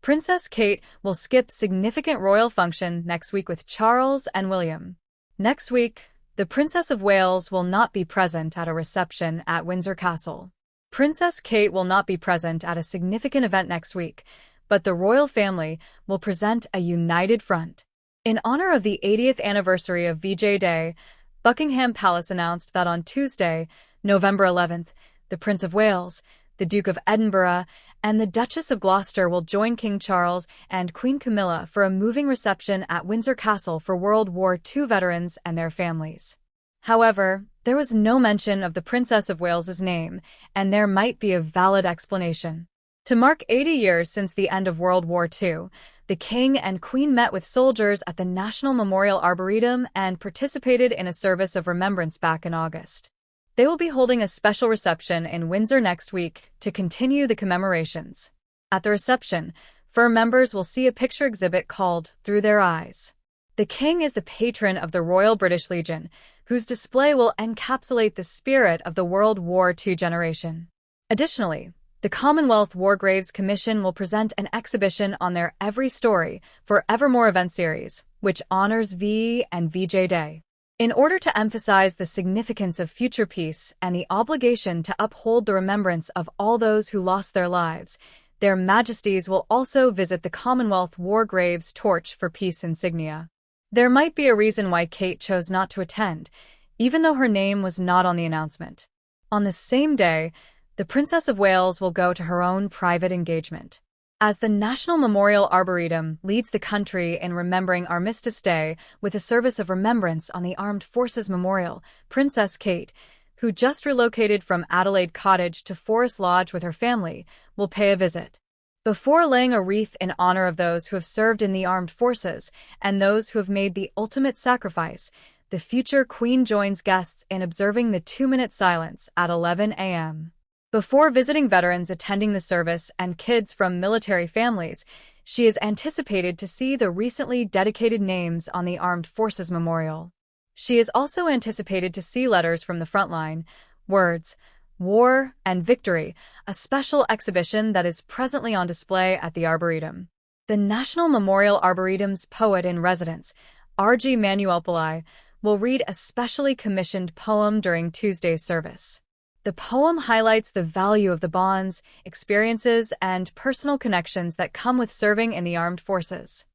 Princess Kate will skip significant royal function next week with Charles and William. Next week, the Princess of Wales will not be present at a reception at Windsor Castle. Princess Kate will not be present at a significant event next week, but the royal family will present a united front. In honor of the 80th anniversary of VJ Day, Buckingham Palace announced that on Tuesday, November 11th, the Prince of Wales, the Duke of Edinburgh, and the Duchess of Gloucester will join King Charles and Queen Camilla for a moving reception at Windsor Castle for World War II veterans and their families. However, there was no mention of the Princess of Wales's name, and there might be a valid explanation. To mark 80 years since the end of World War II, the King and Queen met with soldiers at the National Memorial Arboretum and participated in a Service of Remembrance back in August. They will be holding a special reception in Windsor next week to continue the commemorations. At the reception, firm members will see a picture exhibit called Through Their Eyes. The King is the patron of the Royal British Legion, whose display will encapsulate the spirit of the World War II generation. Additionally, the Commonwealth War Graves Commission will present an exhibition on their Every Story for Evermore event series, which honors VE and VJ Day. In order to emphasize the significance of future peace and the obligation to uphold the remembrance of all those who lost their lives, their Majesties will also visit the Commonwealth War Graves Torch for Peace insignia. There might be a reason why Kate chose not to attend, even though her name was not on the announcement. On the same day, the Princess of Wales will go to her own private engagement. As the National Memorial Arboretum leads the country in remembering Armistice Day with a Service of Remembrance on the Armed Forces Memorial, Princess Kate, who just relocated from Adelaide Cottage to Forest Lodge with her family, will pay a visit. Before laying a wreath in honor of those who have served in the armed forces and those who have made the ultimate sacrifice, the future Queen joins guests in observing the 2-minute silence at 11 a.m. Before visiting veterans attending the service and kids from military families, she is anticipated to see the recently dedicated names on the Armed Forces Memorial. She is also anticipated to see letters from the frontline, words, War and Victory, a special exhibition that is presently on display at the Arboretum. The National Memorial Arboretum's poet-in-residence, R.G. Manuel, will read a specially commissioned poem during Tuesday's service. The poem highlights the value of the bonds, experiences, and personal connections that come with serving in the armed forces.